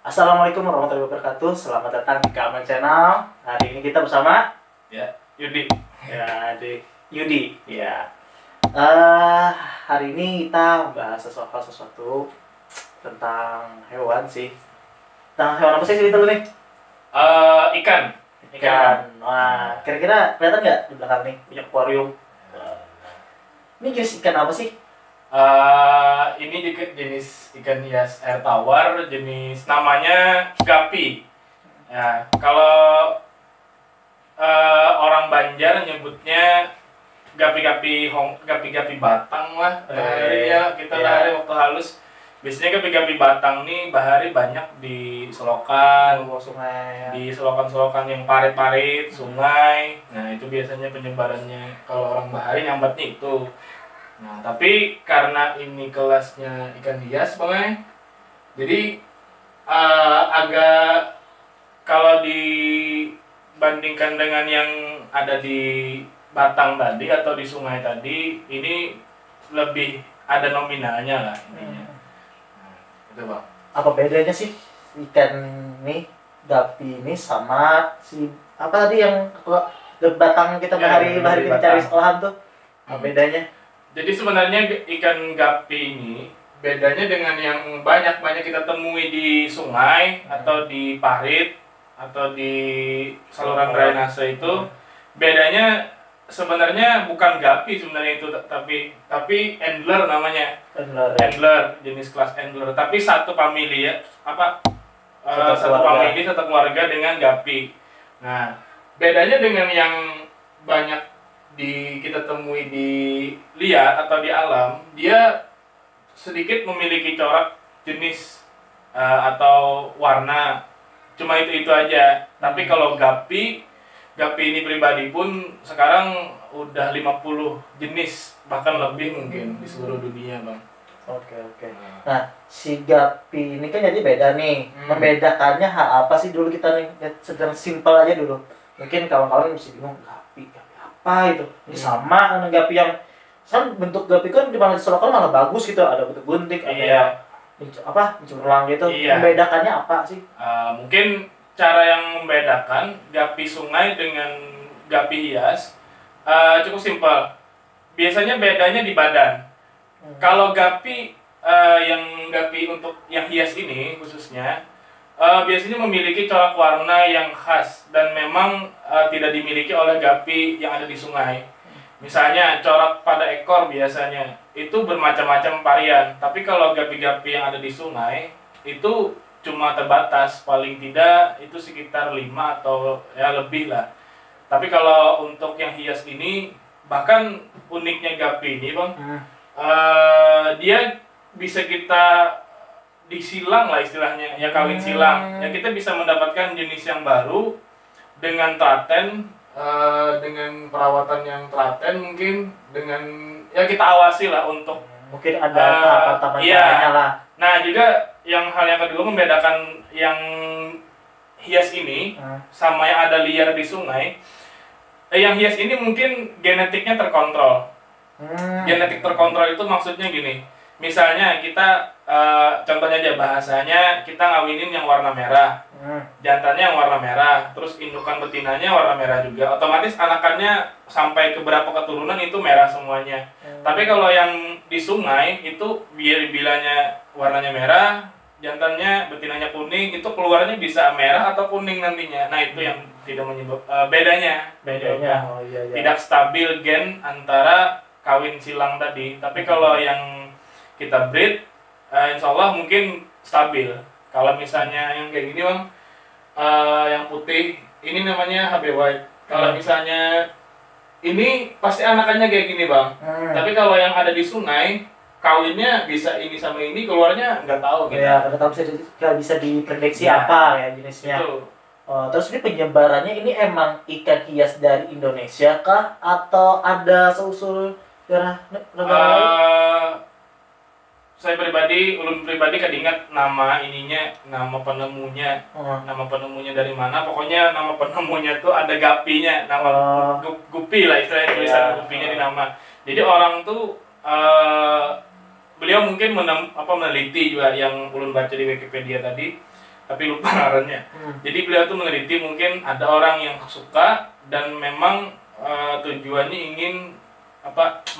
Assalamualaikum warahmatullahi wabarakatuh. Selamat datang di Kamen Channel. Hari ini kita bersama Yudi. di Yudi. Eh Hari ini kita bahas sesuatu tentang hewan sih. Tentang hewan apa sih cerita dulu nih? Ikan. Ikan. Wah, kira-kira kelihatan nggak di belakang nih punya akuarium? Ini jenis ikan apa sih? Ini jenis ikan hias air tawar, jenis namanya gapi. Ya, kalau orang Banjar nyebutnya gapi-gapi batang lah. Bahari ya, kita bahari waktu halus. Biasanya gapi-gapi batang nih bahari banyak di selokan, Sungai. di selokan-selokan yang parit-parit, sungai. Nah, itu biasanya penyebarannya kalau orang bahari nyambatnya itu. Nah, tapi karena ini kelasnya ikan hias, Bang, jadi agak kalau dibandingkan dengan yang ada di batang tadi atau di sungai tadi, ini lebih ada nominalnya lah ininya. Nah, itu Bang. Apa bedanya sih ikan nih gapi ini sama si apa tadi yang batang kita bahari kita cari sekolahan tuh? Apa bedanya? Jadi sebenarnya ikan gapi ini bedanya dengan yang banyak kita temui di sungai atau di parit atau di saluran drainase itu. Bedanya sebenarnya bukan gapi sebenarnya itu, tapi angler namanya. Angler, jenis kelas angler, tapi satu famili ya, satu famili, satu keluarga dengan gapi. Nah, bedanya dengan yang banyak kita temui di liar atau di alam, dia sedikit memiliki corak jenis atau warna, cuma itu aja. Tapi kalau gapi ini pribadi pun sekarang udah 50 jenis, bahkan lebih mungkin di seluruh dunia, Bang. Oke. Nah, si gapi ini kan jadi beda nih. Membedakannya apa sih dulu kita nih sedang simpel aja dulu. Mungkin kawan-kawan bisa bingung gapi apa itu? Ini sama dengan gapi yang bentuk gapi kan di mana di selokan malah bagus gitu, ada bentuk guntik, ada yang menculang gitu. Membedakannya apa sih? Mungkin cara yang membedakan gapi sungai dengan gapi hias cukup simpel. Biasanya bedanya di badan. Kalau gapi yang gapi untuk yang hias ini khususnya biasanya memiliki corak warna yang khas dan memang tidak dimiliki oleh gapi yang ada di sungai. Misalnya corak pada ekor biasanya itu bermacam-macam varian. Tapi kalau gapi-gapi yang ada di sungai itu cuma terbatas, paling tidak itu sekitar 5 atau ya lebih lah. Tapi kalau untuk yang hias ini, bahkan uniknya gapi ini, Bang, dia bisa kita disilang lah istilahnya, ya kawin silang. Ya kita bisa mendapatkan jenis yang baru dengan telaten, dengan perawatan yang telaten, mungkin dengan ya kita awasi lah untuk mungkin ada tahapan-tahapan caranya lah. Nah, juga hal yang kedua membedakan yang hias ini sama yang ada liar di sungai. Yang hias ini mungkin genetiknya terkontrol. Genetik terkontrol itu maksudnya gini. Misalnya kita contohnya aja bahasanya kita ngawinin yang warna merah, jantannya yang warna merah, terus indukan betinanya warna merah juga. Otomatis anakannya sampai ke berapa keturunan itu merah semuanya. Tapi kalau yang di sungai itu bilanya warnanya merah, jantannya betinanya kuning, itu keluarnya bisa merah atau kuning nantinya. Nah, itu yang tidak menyebabkan bedanya. Oh, iya. Tidak stabil gen antara kawin silang tadi. Tapi kalau yang kita breed, insya Allah mungkin stabil. Kalau misalnya yang kayak gini, Bang, yang putih, ini namanya HB White. Kalau misalnya ini pasti anakannya kayak gini, Bang. Tapi kalau yang ada di sungai, kawinnya bisa ini sama ini, keluarnya nggak tahu gitu. Ya, nggak bisa diprediksi apa ya jenisnya. Terus ini penyebarannya ini emang ikan hias dari Indonesia kah atau ada seusul negara lain? Saya ulun pribadi kedingat nama ininya, nama penemunya dari mana. Pokoknya nama penemunya tuh ada gapinya, nama gupi lah istilahnya, tulisan gupinya di nama. Jadi orang tuh beliau mungkin meneliti juga yang ulun baca di Wikipedia tadi. tapi lupa ngarannya. Jadi beliau tuh meneliti, mungkin ada orang yang suka dan memang tujuannya ingin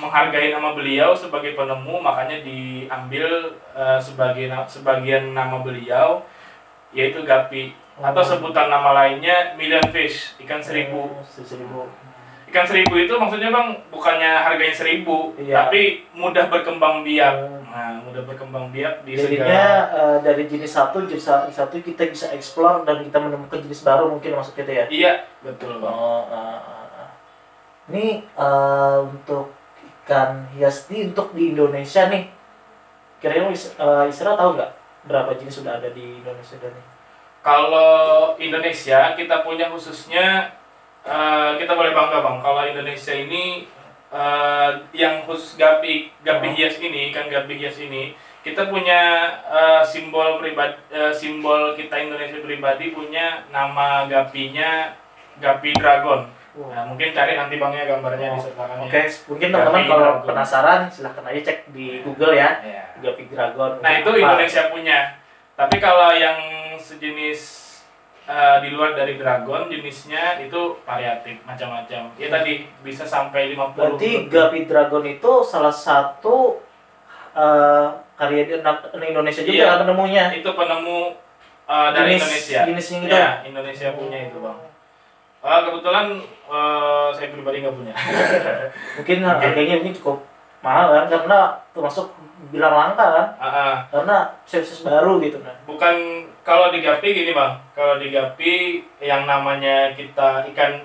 menghargai nama beliau sebagai penemu, makanya diambil sebagian nama beliau, yaitu Gapi, atau sebutan nama lainnya millionfish, ikan seribu. Ikan seribu itu maksudnya Bang, bukannya harganya 1.000, tapi mudah berkembang biak. Nah, mudah berkembang biak di jadinya dari jenis satu kita bisa explore dan kita menemukan jenis baru mungkin, maksud kita ya. Iya, betul Bang. Ini untuk ikan hias untuk di Indonesia nih, kira-kira Isra tahu nggak berapa jenis sudah ada di Indonesia nih? Kalau Indonesia kita punya khususnya, kita boleh bangga Bang, kalau Indonesia ini yang khusus gapi hias ini, ikan gapi hias ini, kita punya simbol kita Indonesia pribadi punya nama gapinya Gapi Dragon. Nah, mungkin cari nanti Bangnya gambarnya di sebelah. Oke, mungkin teman-teman kalau penasaran silahkan aja cek di Google ya. Gapi Dragon. Nah, itu Indonesia punya. Tapi kalau yang sejenis di luar dari dragon, jenisnya itu variatif, macam-macam. Ya tadi bisa sampai 50. Berarti Gapi Dragon itu salah satu karya di Indonesia juga penemunya. Itu penemu dari Indonesia. Jenisnya gitu. Ya, Indonesia punya itu Bang. Kebetulan saya pribadi nggak punya. Mungkin harganya mungkin cukup mahal kan, karena termasuk bilang langka kan. Karena spesies baru gitu kan. Bukan, kalau di Gapi gini Bang, kalau di Gapi yang namanya kita ikan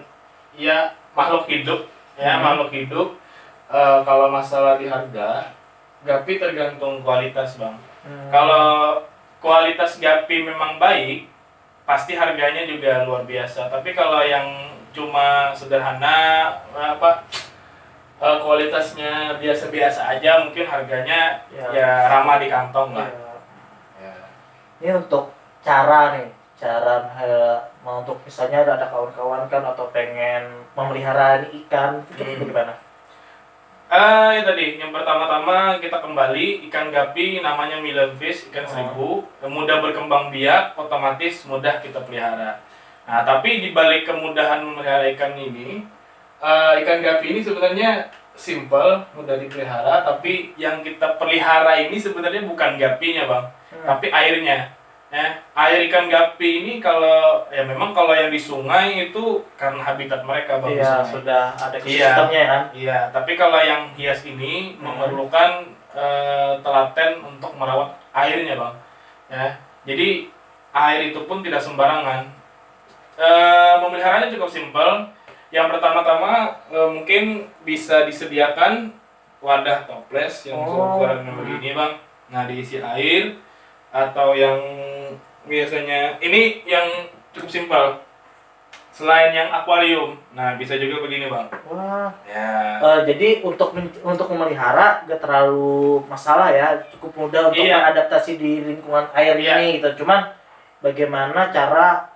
ya makhluk hidup ya, makhluk hidup. Kalau masalah di harga, Gapi tergantung kualitas Bang. Kalau kualitas Gapi memang baik, pasti harganya juga luar biasa. Tapi kalau yang cuma sederhana, kualitasnya biasa-biasa aja, mungkin harganya ya ramah di kantong lah. Ini untuk cara untuk misalnya ada kawan-kawan kan atau pengen memelihara ikan, itu gimana? Ya tadi, yang pertama-tama kita kembali, ikan gapi namanya millionfish, ikan seribu, mudah berkembang biak, otomatis mudah kita pelihara. Nah, tapi dibalik kemudahan memelihara ikan ini, ikan gapi ini sebenarnya simple, mudah dipelihara, tapi yang kita pelihara ini sebenarnya bukan gapinya Bang, tapi airnya. Air ikan gapi ini memang kalau yang di sungai itu karena habitat mereka Bang. Iya, sudah ada sistemnya kan. Iya, tapi kalau yang hias ini memerlukan telaten untuk merawat airnya Bang. Ya, jadi air itu pun tidak sembarangan. Memeliharanya cukup simpel. Yang pertama-tama mungkin bisa disediakan wadah toples yang ukurannya begini Bang. Nah, diisi air, atau yang biasanya ini yang cukup simpel, selain yang akuarium, nah bisa juga begini Bang. Wah. Ya. Jadi untuk memelihara gak terlalu masalah ya, cukup mudah untuk beradaptasi di lingkungan air ini gitu. Cuman bagaimana cara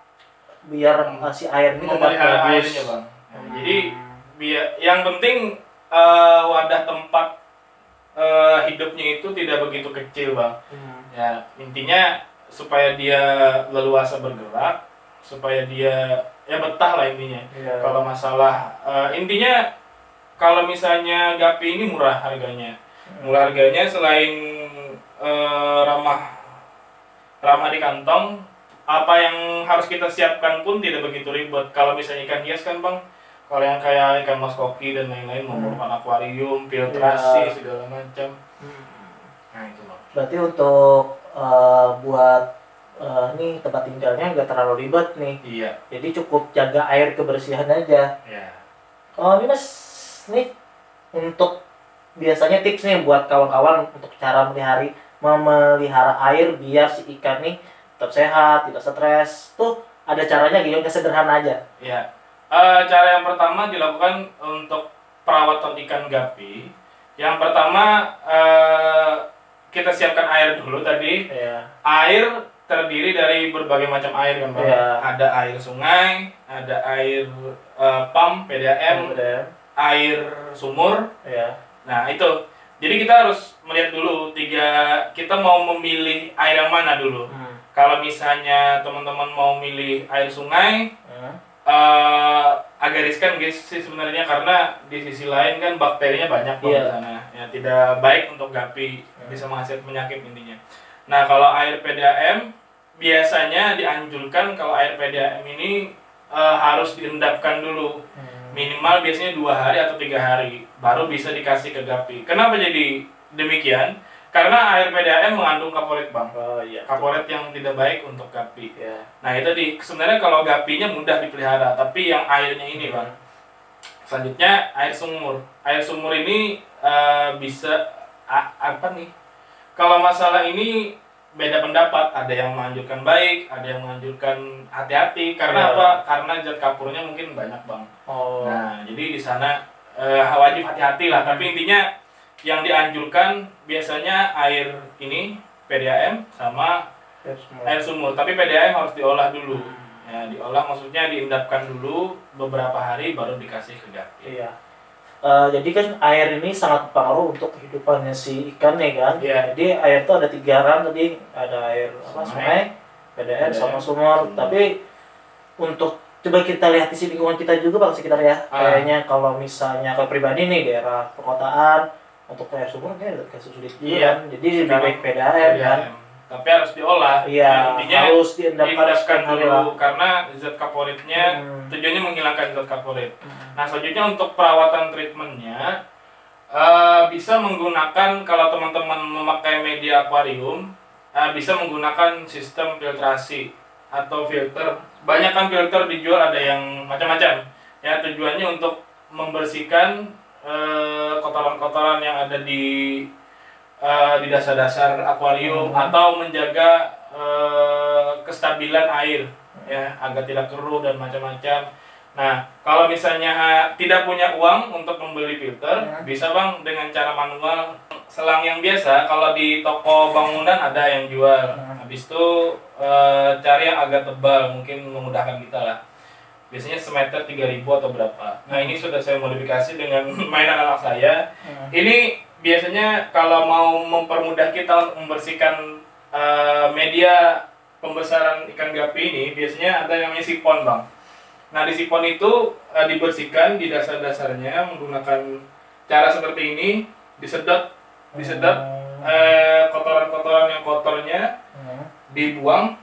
biar si air ini tetap bagus airnya Bang. Jadi yang penting wadah tempat hidupnya itu tidak begitu kecil Bang. Ya, intinya supaya dia leluasa bergerak, supaya dia betah lah intinya. Kalau masalah intinya, kalau misalnya gapi ini murah harganya. Murah harganya, selain ramah di kantong, apa yang harus kita siapkan pun tidak begitu ribet. Kalau misalnya ikan hias kan Bang, kalau yang kayak ikan mas koki dan lain-lain memerlukan akuarium, filtrasi segala macam. Nah itu Bang. Berarti untuk buat nih tempat tinggalnya nggak terlalu ribet nih. Iya. Jadi cukup jaga air kebersihan aja. Iya. Ini Mas, nih untuk biasanya tips nih buat kawan-kawan untuk cara memelihara air biar si ikan nih tetap sehat, tidak stres. Tuh ada caranya gitu, yang sederhana aja. Iya. Cara yang pertama dilakukan untuk perawatan ikan gapi. Yang pertama kita siapkan air dulu tadi. Air terdiri dari berbagai macam air kan Bang. Ada air sungai, ada air pump PDAM, air sumur. Nah itu, jadi kita harus melihat dulu kita mau memilih air yang mana dulu. Kalau misalnya teman-teman mau milih air sungai, agak riskan guys sih sebenarnya, karena di sisi lain kan bakterinya banyak di sana. Ya tidak baik untuk gapi, bisa menghasilkan penyakit intinya. Nah, kalau air PDAM biasanya dianjurkan kalau air PDAM ini harus diendapkan dulu. Minimal biasanya 2 hari atau 3 hari baru bisa dikasih ke gapi. Kenapa jadi demikian? Karena air PDAM mengandung kaporit, Bang. Kaporit yang tidak baik untuk gapi. Nah, itu sebenarnya kalau gapinya mudah dipelihara, tapi yang airnya ini, Bang. Selanjutnya air sumur. Air sumur ini bisa apa nih? Kalau masalah ini beda pendapat. Ada yang menganjurkan baik, ada yang menganjurkan hati-hati. Karena apa? Karena zat kapurnya mungkin banyak, Bang. Nah, jadi di sana wajib hati-hati lah. Tapi intinya yang dianjurkan biasanya air ini PDAM sama air sumur. Tapi PDAM harus diolah dulu. Ya, diolah maksudnya diendapkan dulu beberapa hari baru dikasih ke gapi. Jadi kan air ini sangat berpengaruh untuk kehidupannya si ikan ya kan. Jadi air itu ada 3 kan tadi, ada air sungai, PDAM sama sumur. Tapi untuk coba kita lihat di sini lingkungan kita juga Bang sekitar ya. Kayaknya kalau misalnya ke pribadi nih daerah perkotaan, untuk air sumur kayaknya agak sulit juga kan. Jadi lebih baik PDAM kan. Tapi harus diolah. Intinya harus diendapkan dulu karena zat kaporitnya tujuannya menghilangkan zat kaporit. Nah, selanjutnya untuk perawatan treatmentnya bisa menggunakan, kalau teman-teman memakai media akuarium, bisa menggunakan sistem filtrasi atau filter. Banyak kan filter dijual, ada yang macam-macam. Ya, tujuannya untuk membersihkan kotoran-kotoran yang ada di dasar-dasar akuarium atau menjaga kestabilan air ya agar tidak keruh dan macam-macam. Nah, kalau misalnya tidak punya uang untuk membeli filter, bisa Bang dengan cara manual. Selang yang biasa kalau di toko bangunan ada yang jual. Habis itu cari yang agak tebal, mungkin memudahkan kita lah. Biasanya semeter 3.000 atau berapa. Nah, ini sudah saya modifikasi dengan mainan anak saya. Ini biasanya kalau mau mempermudah kita untuk membersihkan media pembesaran ikan gapi ini, biasanya ada yang namanya sipon, Bang. Nah, di sipon itu dibersihkan di dasar-dasarnya menggunakan cara seperti ini, disedot kotoran-kotoran yang kotornya dibuang,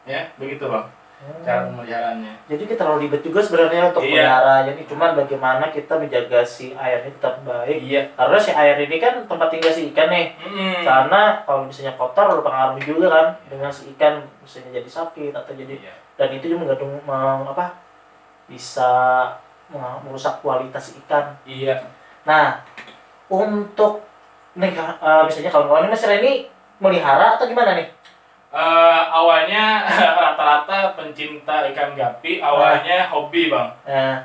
ya begitu Bang. Cara pemeliharaannya. Jadi kita terlalu ribet juga sebenarnya untuk melihara. Jadi cuman bagaimana kita menjaga si air ini tetap baik. Karena si air ini kan tempat tinggal si ikan nih. Karena kalau misalnya kotor berpengaruh juga kan dengan si ikan, misalnya jadi sakit atau jadi dan itu juga mengandung bisa merusak kualitas ikan. Nah, untuk nih misalnya kawan-kawan ini melihara atau gimana nih? Awalnya rata-rata pencinta ikan gapi awalnya hobi Bang.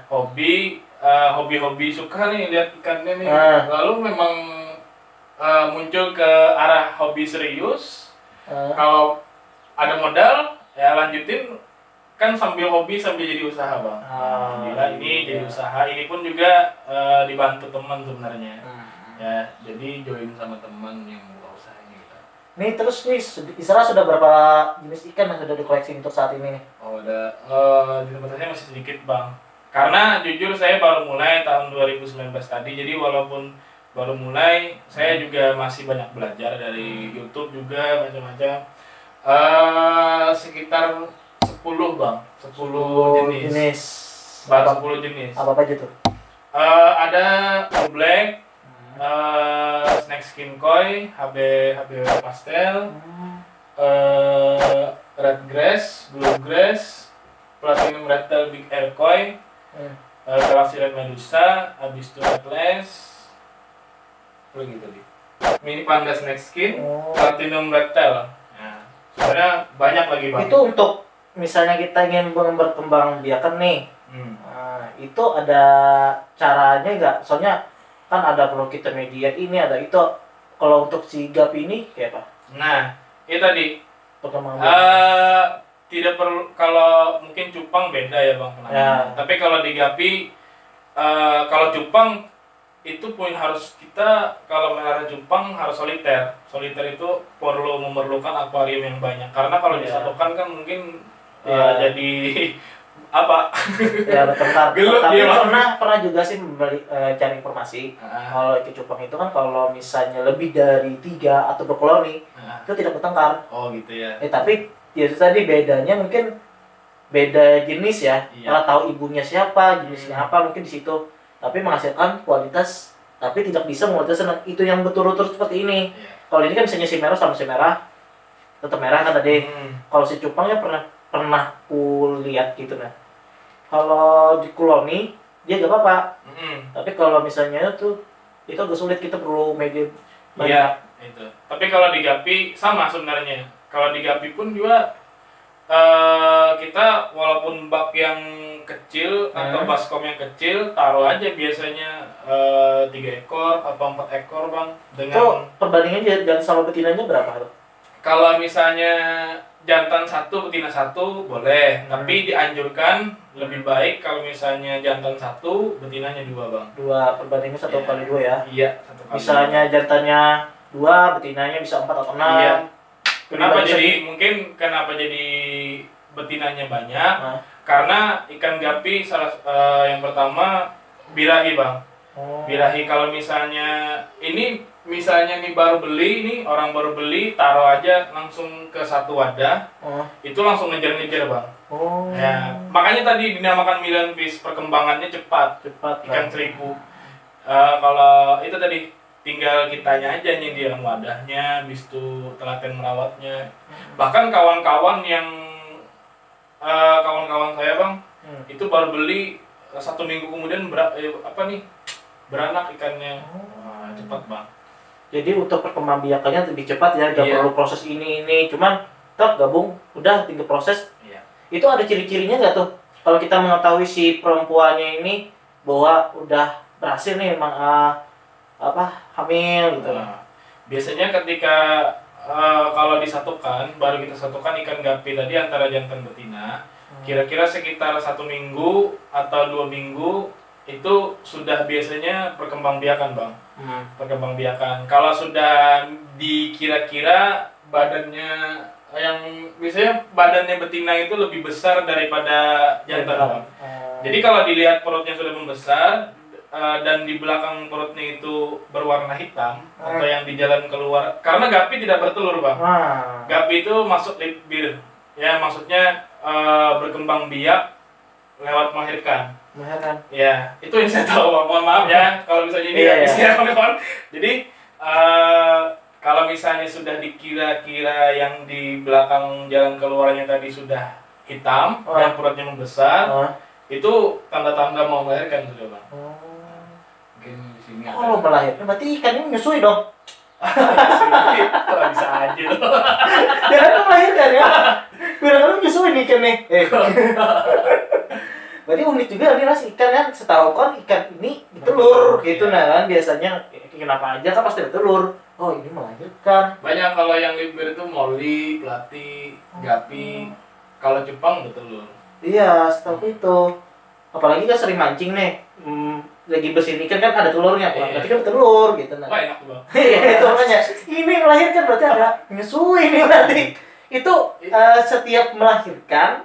Hobi suka nih lihat ikannya nih. Lalu memang muncul ke arah hobi serius. Kalau ada modal ya lanjutin, kan sambil hobi sambil jadi usaha Bang. Ini jadi usaha, ini pun juga dibantu teman sebenarnya. Ya, jadi join sama teman yang nih. Terus nih, Isra sudah berapa jenis ikan yang sudah dikoleksi untuk saat ini nih? Ada di tempat saya masih sedikit Bang, karena jujur saya baru mulai tahun 2019 tadi. Jadi walaupun baru mulai, saya juga masih banyak belajar dari YouTube juga macam-macam. Sekitar 10 Bang, 10 jenis. Baru 10 jenis. Apa aja tuh? Ada black, snack skin koi, HB pastel, red grass, blue grass, platinum rattle big air koi, galaxy red medusa, habis itu redless, begitu nih. Mini panda snack skin, platinum rattle. Nah, sebenarnya banyak lagi Bang. Itu untuk misalnya kita ingin berkembang biakan nih, itu ada caranya nggak? Soalnya kan ada perlu kita media ini, ada itu. Kalau untuk si gapi ini kayak apa? Nah, itu tadi tidak perlu. Kalau mungkin cupang beda ya Bang penanganan. Tapi kalau di gapi, kalau cupang itu pun harus kita kalau melihara cupang harus soliter. Soliter itu perlu memerlukan akuarium yang banyak karena kalau disatukan kan mungkin jadi apa ya bertengkar. Gelut Tapi dia, pernah juga sih cari informasi kalau ikan cupang itu kan kalau misalnya lebih dari 3 atau berkoloni itu tidak bertengkar. Oh gitu ya. Tapi ya itu tadi bedanya mungkin beda jenis ya. Karena tahu ibunya siapa, jenisnya apa mungkin di situ. Tapi menghasilkan kualitas tapi tidak bisa menguasai itu yang berturut-turut seperti ini. Kalau ini kan misalnya si merah sama si merah tetap merah kan tadi. Kalau si cupangnya pernah kulihat gitu nah. Kalau di koloni dia gak apa-apa. Tapi kalau misalnya itu agak sulit, kita perlu media banyak. Iya, itu. Tapi kalau di Gapi sama sebenarnya. Kalau di Gapi pun juga kita walaupun bak yang kecil atau baskom yang kecil taruh aja biasanya 3 ekor atau 4 ekor bang. Dengan itu perbandingannya jantan sama betinanya berapa tuh? Kalau misalnya jantan 1 betina 1 boleh, tapi dianjurkan lebih baik kalau misalnya jantan 1 betinanya 2 bang. 2 perbandingan 1 kali 2 ya? Iya, 1 kali. Misalnya jantannya 2, betinanya bisa 4 atau 6. Iya. Kenapa jadi betinanya banyak? Karena ikan gapi yang pertama birahi bang. Birahi kalau misalnya misalnya nih baru beli nih, orang baru beli taruh aja langsung ke satu wadah, itu langsung ngejar-ngejar bang. Ya, makanya tadi dinamakan Milan fish, perkembangannya cepat ikan seribu. Kalau itu tadi tinggal kitanya aja nyediain wadahnya, habis itu telaten merawatnya. Bahkan kawan-kawan saya bang, itu baru beli 1 minggu kemudian beranak ikannya. Cepat bang. Jadi untuk perkembangbiakannya lebih cepat ya, nggak perlu proses ini, cuman tetap gabung, udah tinggal proses. Itu ada ciri-cirinya nggak tuh? Kalau kita mengetahui si perempuannya ini bahwa udah berhasil nih hamil gitu. Biasanya ketika kalau disatukan, baru kita satukan ikan gapi tadi antara jantan betina, kira-kira sekitar 1 minggu atau 2 minggu itu sudah biasanya perkembangbiakan bang. Perkembangbiakan. Kalau sudah dikira-kira badannya yang biasanya badannya betina itu lebih besar daripada jantan bang. Jadi kalau dilihat perutnya sudah membesar dan di belakang perutnya itu berwarna hitam atau yang di jalan keluar, karena gapi tidak bertelur bang. Gapi itu masuk libir, ya maksudnya berkembang biak lewat melahirkan. Ya, itu yang saya tahu bang. Mohon maaf ya kalau misalnya ini kawan-kawan. Jadi kalau misalnya sudah dikira-kira yang di belakang jalan keluarnya tadi sudah hitam dan perutnya membesar, itu tanda-tanda mau melahirkan sudah bang. Mungkin di sini kalau melahirkan berarti ikannya menyusui dong. Bisa aja loh. Jangan kan melahirkan ya. Kadang-kadang menyusui nih ikan nih. Berarti unik juga nih ras ikan kan, setahu kan ikan ini bertelur gitu nah kan biasanya kenapa aja kan pasti bertelur. Oh ini melahirkan. Banyak kalau yang libir itu moli, pelati, gapi. Kalau cupang bertelur. Iya, setahu itu. Apalagi kan sering mancing nih, lagi bersihin ikan kan ada telurnya, berarti kan bertelur gitu nah. Wah enak bang. Itu makanya ini melahirkan berarti ada menyusui nih berarti. Itu setiap melahirkan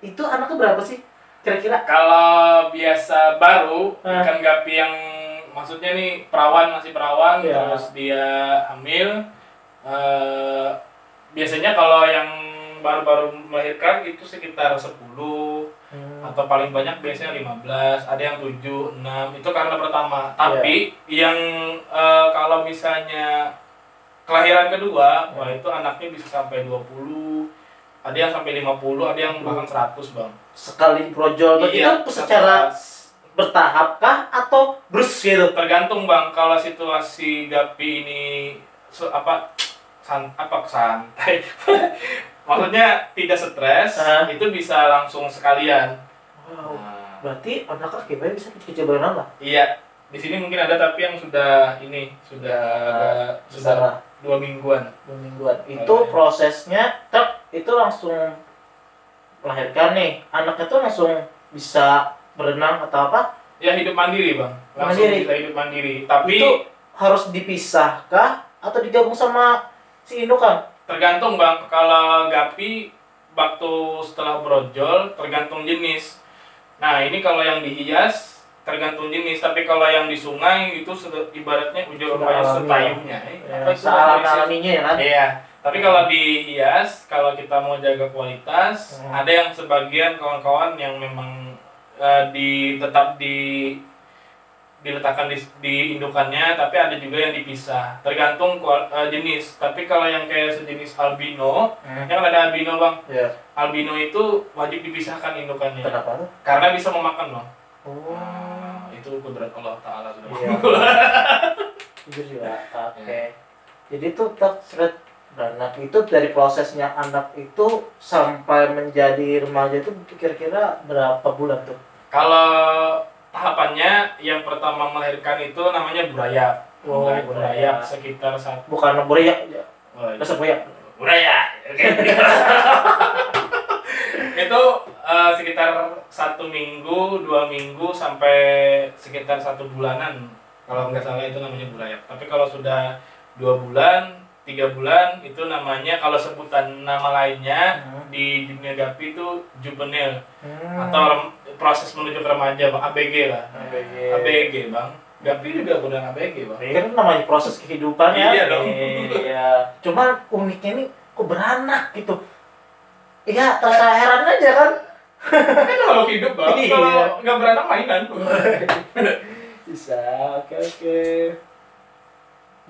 itu anaknya berapa sih kira-kira? Kalau biasa baru ikan gapi yang maksudnya nih masih perawan terus dia hamil, biasanya kalau yang baru-baru melahirkan itu sekitar 10 atau paling banyak biasanya 15, ada yang 7, 6, itu karena pertama. Tapi yang kalau misalnya kelahiran kedua, wah itu anaknya bisa sampai 20, ada yang sampai 50, ada yang bahkan 100 bang. Sekali brojol itu secara bertahap kah atau brus gitu? Tergantung bang, kalau situasi gapi ini santai maksudnya tidak stres, itu bisa langsung sekalian. Wow. Berarti anak kaki bisa kecil berapa? Iya, di sini mungkin ada tapi yang sudah 2 mingguan. 2 mingguan. Itu prosesnya itu langsung melahirkan nih. Anaknya tuh langsung bisa berenang atau apa? Ya hidup mandiri bang, langsung Mandiri. bisa hidup mandiri. Tapi Itu harus dipisahkah atau digabung sama si indukan? tergantung bang. Kalau gapi waktu setelah brojol tergantung jenis. Nah ini kalau yang dihias tergantung jenis. Tapi kalau yang di sungai itu ibaratnya ujung rupanya setayunya. Apa itu Sealami-alaminya ya kan? Iya. Tapi kalau dihias, kalau kita mau jaga kualitas, ada yang sebagian kawan-kawan yang memang tetap diletakkan di indukannya, tapi ada juga yang dipisah, tergantung jenis. Tapi kalau yang kayak sejenis albino, yang ada albino bang, albino itu wajib dipisahkan indukannya. Kenapa tuh? Karena bisa memakan bang. Itu kudrat Allah Taala sudah. Itu juga. Oke. Jadi itu tetap beranak itu dari prosesnya anak itu sampai menjadi remaja itu kira-kira berapa bulan tuh? Kalau tahapannya yang pertama melahirkan itu namanya burayak. Burayak sekitar bukan burayak ya. Besar burayak. Burayak. Oke. Itu sekitar 1 minggu, 2 minggu sampai sekitar 1 bulanan. Kalau nggak salah itu namanya burayak. Tapi kalau sudah 2 bulan 3 bulan itu namanya, kalau sebutan nama lainnya di dunia gapi itu juvenil atau proses menuju ke remaja bang, ABG lah. ABG bang. Gapi juga udah ABG bang. Ini kan namanya proses kehidupan ya. Iya dong. Iya. Cuma uniknya ini kok beranak gitu. Iya, terasa heran aja kan. Kan kalau hidup bang, kalau nggak beranak mainan. Bisa, oke.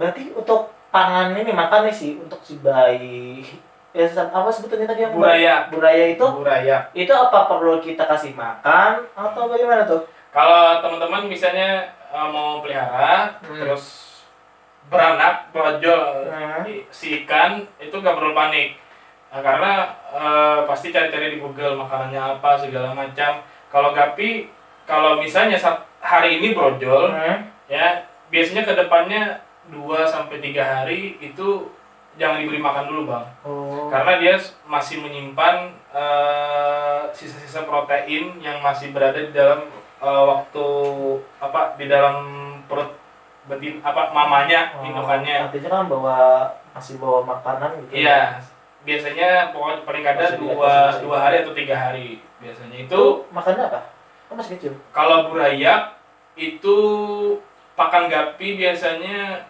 Berarti untuk pangan ini makan nih sih untuk si bayi apa sebetulnya tadi yang burayak itu apa perlu kita kasih makan atau bagaimana tuh? Kalau teman-teman misalnya mau pelihara terus beranak brojol si ikan itu nggak perlu panik. Nah, karena pasti cari-cari di Google makanannya apa segala macam. Kalau gapi kalau misalnya hari ini brojol ya biasanya kedepannya 2-3 hari itu jangan diberi makan dulu bang, karena dia masih menyimpan sisa-sisa protein yang masih berada di dalam di dalam perut mamanya, indukannya. Artinya kan masih bawa makanan gitu. Iya, biasanya pokoknya paling kadang 2 hari atau 3 hari biasanya itu. Makannya apa? Kan masih kecil. Kalau burayak itu pakan gapi biasanya.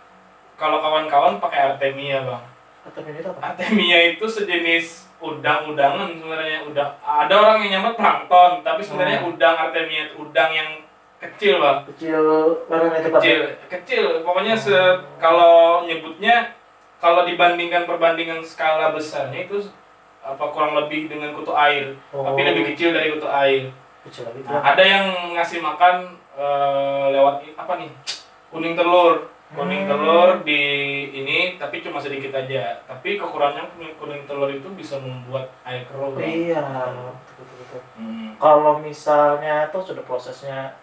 Kalau kawan-kawan pakai artemia bang. Artemia itu apa? Artemia itu sejenis udang-udangan sebenarnya. Ada orang yang nyamar plankton, tapi sebenarnya udang artemia itu udang yang kecil bang. Kecil. Pokoknya kalau nyebutnya, kalau dibandingkan perbandingan skala besarnya itu kurang lebih dengan kutu air, tapi lebih kecil dari kutu air. Ada yang ngasih makan lewat kuning telur. Kuning telur di ini, tapi cuma sedikit aja. Tapi kekurangannya kuning telur itu bisa membuat air keruh. Iya, betul. Kalau misalnya itu sudah prosesnya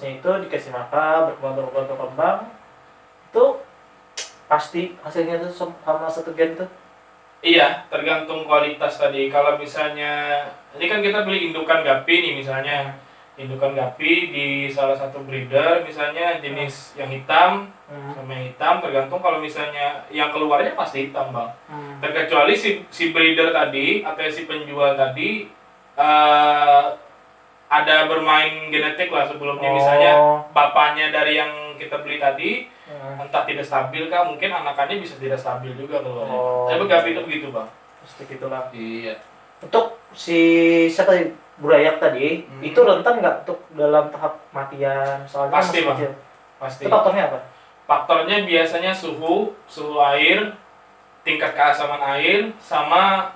itu dikasih makan, berkembang, itu pasti hasilnya itu sama satu gen tuh. Iya, tergantung kualitas tadi. Kalau misalnya ini kan kita beli indukan gapi nih misalnya. Indukan gapi di salah satu breeder misalnya jenis yang hitam sama yang hitam, tergantung. Kalau misalnya yang keluarnya pasti hitam bang, terkecuali si breeder tadi atau si penjual tadi ada bermain genetik lah sebelumnya. Misalnya bapaknya dari yang kita beli tadi entah tidak stabil kah, mungkin anakannya bisa tidak stabil juga keluarnya. Tapi gapi itu begitu bang, pasti gitulah. Iya. Untuk si siapa burayak tadi itu rentan nggak untuk dalam tahap kematian? Soalnya pasti bang, pasti. Itu faktornya apa? Faktornya biasanya suhu air, tingkat keasaman air, sama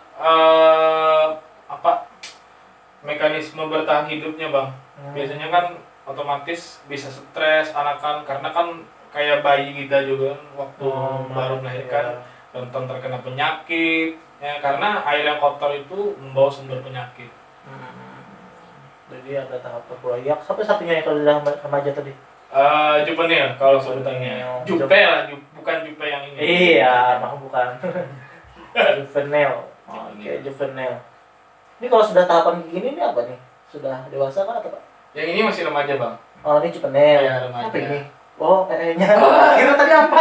mekanisme bertahan hidupnya bang. Biasanya kan otomatis bisa stres anakan, karena kan kayak bayi kita juga waktu baru melahirkan rentan terkena penyakit ya, karena air yang kotor itu membawa sumber penyakit. Jadi ada tahap burayak sampai satunya yang kalau udah remaja tadi. Juvenil kalau sebutannya. Jupe lah, bukan jupe yang ini. Iya, bukan. Juvenil. Oke, juvenil. Ini kalau sudah tahapan gini ini apa nih? Sudah dewasa kan atau apa? Yang ini masih remaja bang. Oh ini Cipenel. Iya remaja. Apa ini? Oh nya. Kira tadi apa?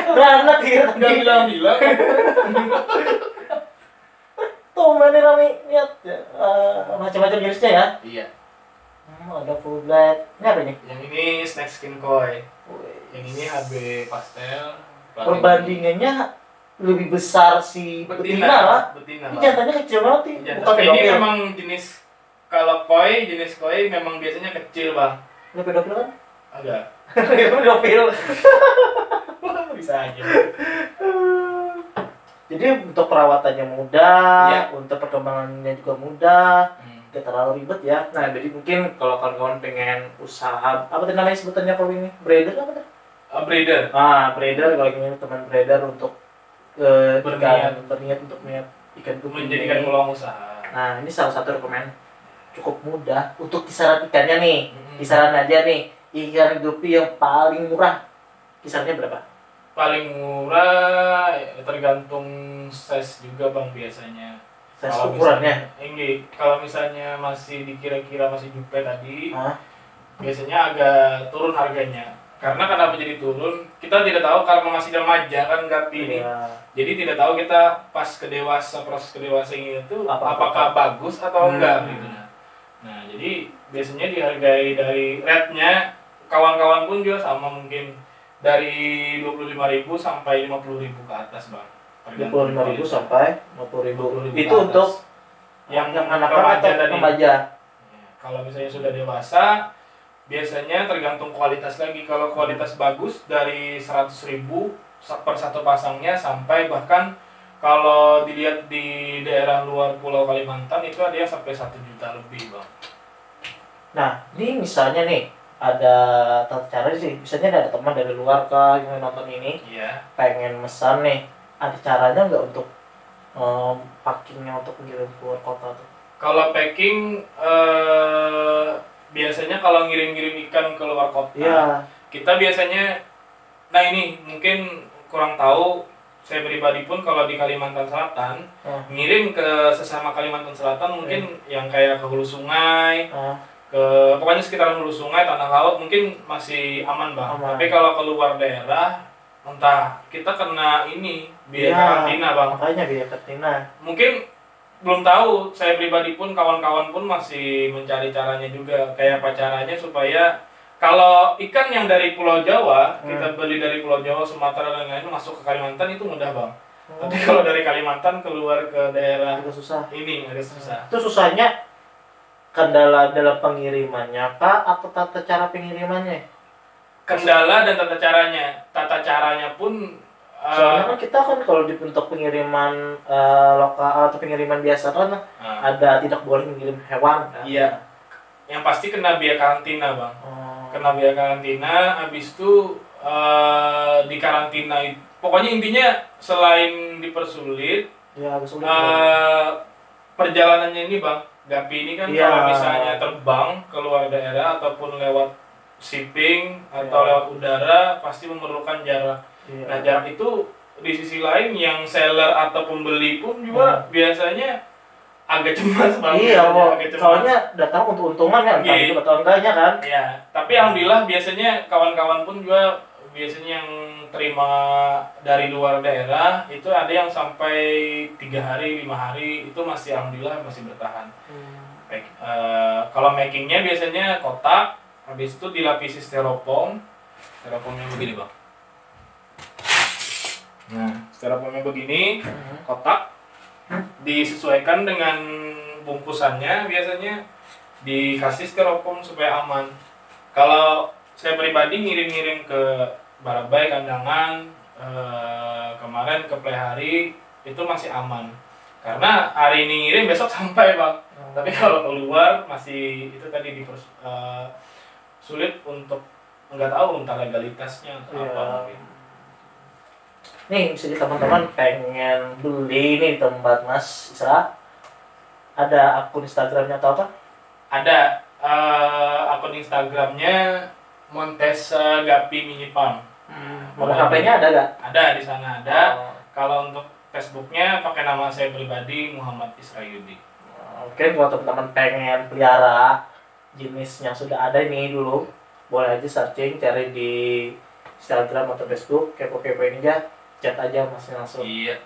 Beranak kira tadi. Nggak bilang-bilang. Tuh mana rame lihat ya, macam-macam jenisnya ya. Iya. Ada full black. Ini apa ini? Yang ini snack skin koi. Wih. Yang ini HB pastel. Perbandingannya lebih besar si betina lah. Betina. Ini jantannya kecil banget sih. Bukan Ini pedofil. memang jenis kalau koi, jenis koi memang biasanya kecil bang. Ini pedofil kan? Agak. Itu pedofil. Bisa aja. Jadi untuk perawatannya mudah, Iya. untuk perkembangannya juga mudah, tidak terlalu ribet ya. Nah, jadi mungkin kalau kawan-kawan pengen usaha, apa tadi namanya sebutannya kalau ini? Breeder apa tadi? Breeder. Breeder kalau ini teman breeder untuk berniat untuk ikan gupi Menjadikan ini. peluang usaha. Nah, ini salah satu rekomen cukup mudah untuk kisaran ikannya nih. Kisaran aja nih, ikan gupi yang paling murah kisarannya berapa? Paling murah tergantung size juga bang biasanya. Size Kalau ukurannya? Ini kalau misalnya masih dikira-kira masih jupe tadi, Hah? biasanya agak turun harganya. Karena kenapa jadi turun? Kita tidak tahu karena masih remaja kan gapi ini. Iya. Jadi tidak tahu kita pas proses kedewasa ini itu apakah bagus atau enggak gitu. Nah, jadi biasanya dihargai dari rate-nya kawan-kawan pun juga sama mungkin dari 25.000 sampai 50.000 ke atas, Bang. 25.000 sampai 50.000. 50.000 Itu ke atas. untuk yang anak-anak remaja atau tadi. remaja? Ya, kalau misalnya sudah dewasa, biasanya tergantung kualitas lagi. Kalau kualitas bagus dari 100.000 per satu pasangnya sampai bahkan kalau dilihat di daerah luar Pulau Kalimantan itu ada yang sampai 1 juta lebih, Bang. Nah, ini misalnya nih ada tata cara sih. Misalnya ada teman dari luar kah yang nonton ini, Iya. pengen mesan nih, ada caranya nggak untuk packingnya untuk ngirim keluar kota tuh? Kalau packing biasanya kalau ngirim-ngirim ikan ke luar kota, Iya. kita biasanya, nah ini mungkin kurang tahu, saya pribadi pun kalau di Kalimantan Selatan, ngirim ke sesama Kalimantan Selatan mungkin yang kayak ke hulu sungai, ke pokoknya sekitaran hulu sungai, tanah laut mungkin masih aman bang. Aman. Tapi kalau keluar daerah, entah kita kena ini biaya karantina bang. Makanya biaya karantina. Mungkin belum tahu, saya pribadi pun kawan-kawan pun masih mencari caranya juga, kayak apa caranya supaya kalau ikan yang dari Pulau Jawa, kita beli dari Pulau Jawa, Sumatera dan lain-lain masuk ke Kalimantan itu mudah bang. Tapi kalau dari Kalimantan keluar ke daerah agak susah. Ini agak susah. Itu susahnya kendala dalam pengirimannya kah atau tata cara pengirimannya? Kendala dan tata caranya. Tata caranya pun soalnya kan kita kan kalau untuk pengiriman lokal atau pengiriman biasa kan ada tidak boleh mengirim hewan kan? Iya. Yang pasti kena biaya karantina bang. Kena biaya karantina, habis itu di karantina pokoknya intinya selain dipersulit ya, agak sulit, perjalanannya ini bang, gapi ini kan kalau misalnya terbang ke luar daerah ataupun lewat shipping atau lewat udara pasti memerlukan jarak. Nah jarak itu di sisi lain yang seller atau pembeli pun juga biasanya agak cemas banget. Iya, soalnya datang untuk untungan kan, entah itu atau enggaknya kan. Iya, tapi alhamdulillah biasanya kawan-kawan pun juga biasanya yang terima dari luar daerah itu ada yang sampai 3 hari, 5 hari itu masih alhamdulillah masih bertahan. Kalau makingnya biasanya kotak, habis itu dilapisi styrofoam. Styrofoamnya begini bang. Nah, styrofoamnya begini, kotak. Disesuaikan dengan bungkusannya, biasanya dikasih styrofoam supaya aman. Kalau saya pribadi ngirim-ngirim ke Barabai, Kandangan, kemarin ke Plehari itu masih aman. Karena hari ini ngirim besok sampai bang. Tapi kalau keluar masih itu tadi sulit untuk nggak tahu entah legalitasnya atau apa mungkin. Nih, misalnya teman-teman pengen beli nih di tempat Mas Isra, ada akun Instagramnya atau apa? Ada akun Instagramnya Montesa Gapi Mini Farm. Nomor HP-nya ada nggak? Ada di sana ada. Kalau untuk Facebooknya pakai nama saya pribadi Muhammad Isra Yudi. Oke, kalau teman-teman pengen pelihara jenis yang sudah ada ini dulu, boleh aja searching, cari di Instagram atau Facebook, kepo-kepo ini aja, chat aja masih langsung. Iya.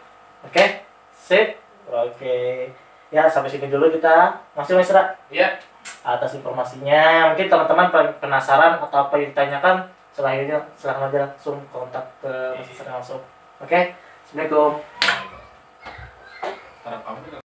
Oke, sip. Oke. Ya, sampai sini dulu kita. Masih Mas Ra? Iya. Atas informasinya. Mungkin teman-teman penasaran atau apa yang ditanyakan, selanjutnya silahkan aja langsung kontak ke Mas Isra langsung. Oke. Assalamualaikum. Harap kamu